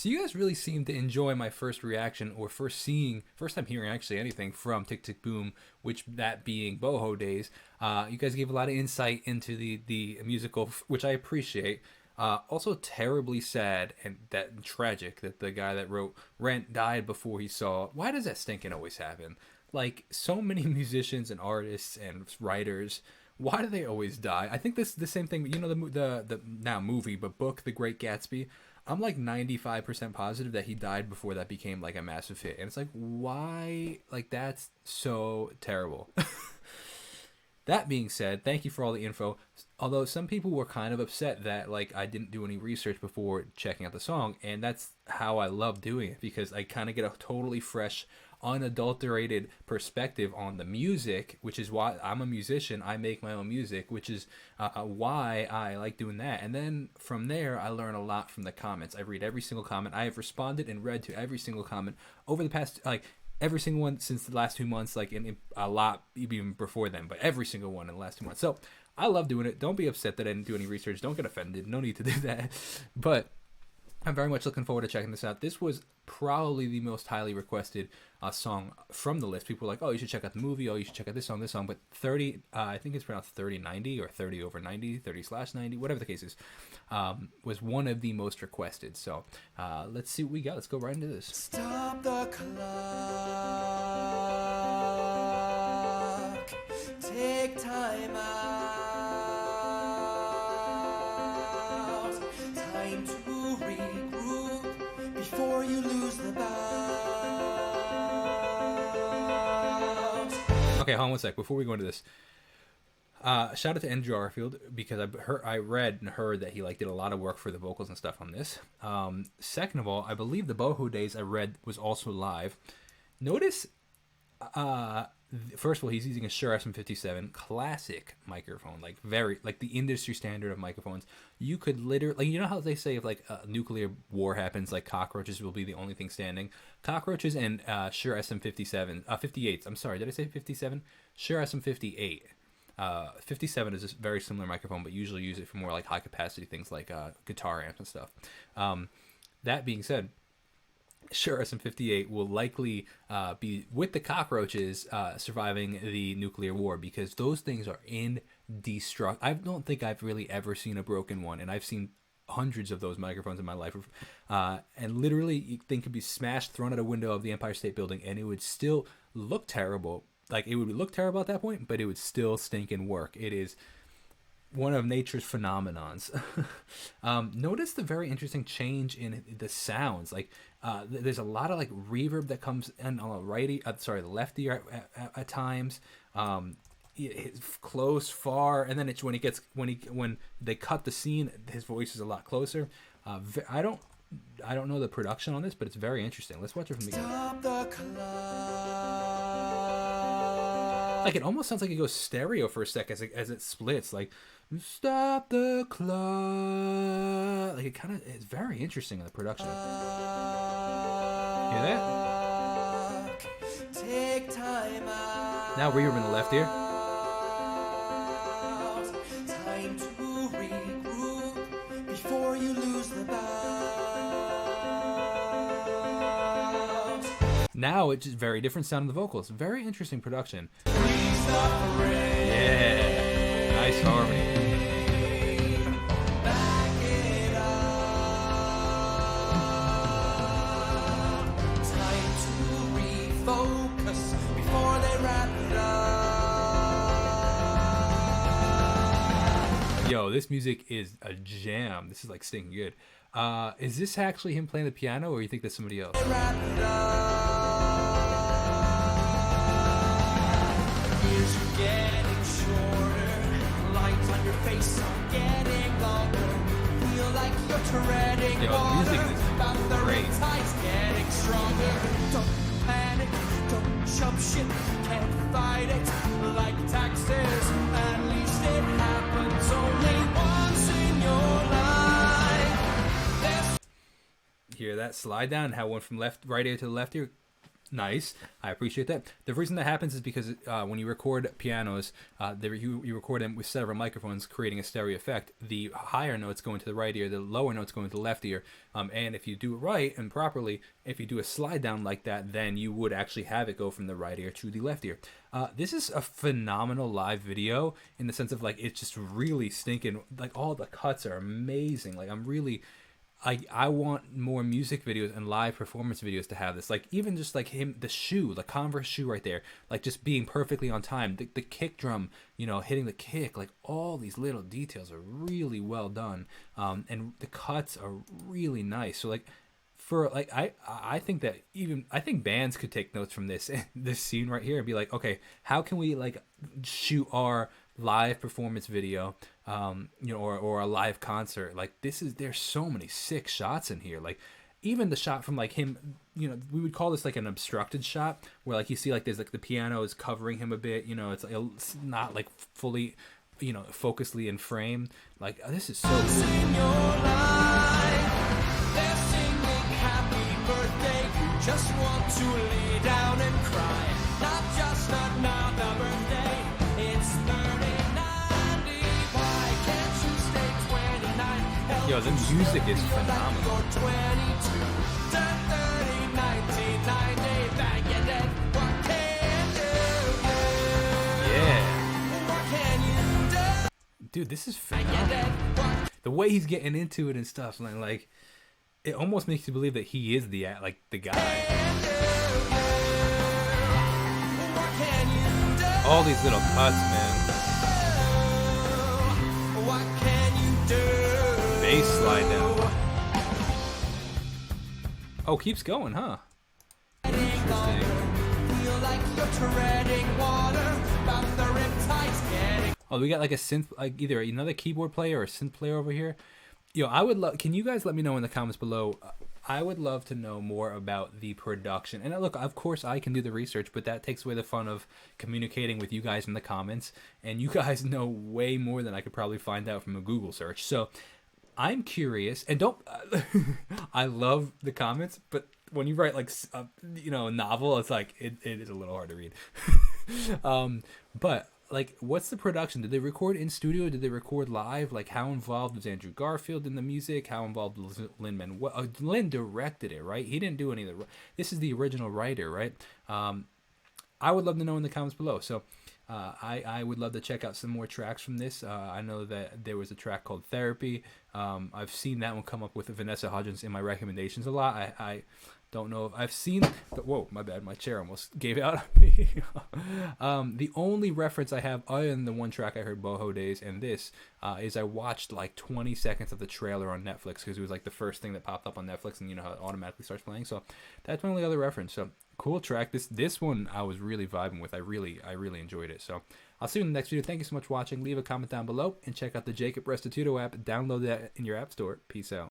So you guys really seem to enjoy my first reaction, or first time hearing actually anything from Tick Tick Boom, which that being Boho Days. You guys gave a lot of insight into the musical, which I appreciate. Also terribly sad and that tragic that the guy that wrote Rent died before he saw. Why does that stinking always happen? Like, so many musicians and artists and writers, why do they always die? I think this the same thing. You know, the now movie, but book, The Great Gatsby. I'm like 95% positive that he died before that became like a massive hit, and it's like, why? Like, that's so terrible. That being said, thank you for all the info. Although some people were kind of upset that like I didn't do any research before checking out the song, and that's how I love doing it, because I kind of get a totally fresh, unadulterated perspective on the music, which is why I'm a musician. I make my own music, which is why I like doing that. And then from there, I learn a lot from the comments. I read every single comment. I have responded and read to every single comment over the past, like, every single one since the last 2 months, like in a lot even before then, but every single one in the last 2 months. So I love doing it. Don't be upset that I didn't do any research. Don't get offended. No need to do that. But I'm very much looking forward to checking this out. This was probably the most highly requested song from the list. People were like, oh, you should check out the movie. Oh, you should check out this song. But 30, I think it's pronounced 3090 or 30 over 90, 30/90, whatever the case is, was one of the most requested. So let's see what we got. Let's go right into this. Stop the clock. Take time out. Time to regroup before you lose the bout. Okay, hold on one sec. Before we go into this, shout out to Andrew Garfield, because I read and heard that he like did a lot of work for the vocals and stuff on this. Second of all, I believe the Boho Days I read was also live. Notice, first of all, he's using a Shure SM57 classic microphone, like very like the industry standard of microphones. You could literally, like, you know how they say if like a nuclear war happens, like cockroaches will be the only thing standing. Cockroaches and Shure SM57, 58s. I'm sorry, did I say 57? Shure SM58. 57 is a very similar microphone, but usually use it for more like high capacity things like guitar amps and stuff. That being said, Shure SM58 will likely be with the cockroaches surviving the nuclear war, because those things are indestructible. I don't think I've really ever seen a broken one, and I've seen hundreds of those microphones in my life, and literally you think could be smashed, thrown out a window of the Empire State Building, and it would still look terrible. Like, it would look terrible at that point, but it would still stink and work. It is one of nature's phenomenons. Notice the very interesting change in the sounds. Like, there's a lot of like reverb that comes in on the left ear at times. It's close, far, and then it's when they cut the scene, his voice is a lot closer. I don't know the production on this, but it's very interesting. Let's watch it from the beginning. Stop the clock. Like, it almost sounds like it goes stereo for a sec as it splits. Like, stop the clock. Like, it's very interesting in the production. Hear that? Take time out. Now reverb in the left ear. Time to regroup before you lose the bout. Now it's just very different sound in the vocals. Very interesting production. Please stop the rain. Yeah. Nice harmony. Back it up. Time to refocus before they wrap it up. Yo, this music is a jam. This is like stinking good. Is this actually him playing the piano, or you think that's somebody else? Wrap it up. Years are getting shorter. Lines on your face are getting longer. Feel like you're treading Yo, the water. music is But the great. tide's getting stronger. Don't panic, don't jump ship. Can't fight it like taxes. At least it happens only once in your life. There's Hear that slide down? How it went from right ear to the left ear? Nice. I appreciate that. The reason that happens is because when you record pianos, you record them with several microphones, creating a stereo effect. The higher notes go into the right ear, the lower notes go into the left ear. And if you do it right and properly, if you do a slide down like that, then you would actually have it go from the right ear to the left ear. This is a phenomenal live video in the sense of like it's just really stinking. Like all the cuts are amazing. Like I want more music videos and live performance videos to have this. Like even just like him, the shoe, the Converse shoe right there, like just being perfectly on time. The kick drum, you know, hitting the kick, like all these little details are really well done. And the cuts are really nice. So like for like I think that I think bands could take notes from this scene right here and be like, okay, how can we like shoot our live performance video, you know, or a live concert? Like there's so many sick shots in here. Like even the shot from like him, you know, we would call this like an obstructed shot where like you see like there's like the piano is covering him a bit, you know, it's not like fully, you know, focusedly in frame. Like this is so just want to lay down and cry, not just another birthday. It's 3090. Why can't you stay 29? Yo, the music is phenomenal. 22, turn 30, 1990. Back and then, what can you do? Yeah. What can you do? Dude, this is phenomenal. The way he's getting into it and stuff, like it almost makes you believe that he is the guy. All these little cuts, man. What can you do? Bass slide down. Oh, keeps going, huh? Interesting. Feel like you're treading water, but the riptide's getting. Oh, we got like a synth, like either another keyboard player or a synth player over here. Yo, I would love. Can you guys let me know in the comments below? I would love to know more about the production. And look, of course, I can do the research, but that takes away the fun of communicating with you guys in the comments. And you guys know way more than I could probably find out from a Google search. So I'm curious, and don't. I love the comments, but when you write like you know, a novel, it's like it is a little hard to read. But like, what's the production? Did they record in studio? Did they record live? Like, how involved was Andrew Garfield in the music? How involved was Lin-Manuel? Lin directed it, right? He didn't do any of the. This is the original writer, right? I would love to know in the comments below. So, I would love to check out some more tracks from this. I know that there was a track called Therapy. I've seen that one come up with Vanessa Hudgens in my recommendations a lot. I don't know if I've seen. Whoa, my bad. My chair almost gave out on me. The only reference I have, other than the one track I heard, Boho Days, and this, is I watched like 20 seconds of the trailer on Netflix because it was like the first thing that popped up on Netflix, and you know how it automatically starts playing. So that's my only other reference. So cool track. This one I was really vibing with. I really enjoyed it. So I'll see you in the next video. Thank you so much for watching. Leave a comment down below and check out the Jacob Restituto app. Download that in your app store. Peace out.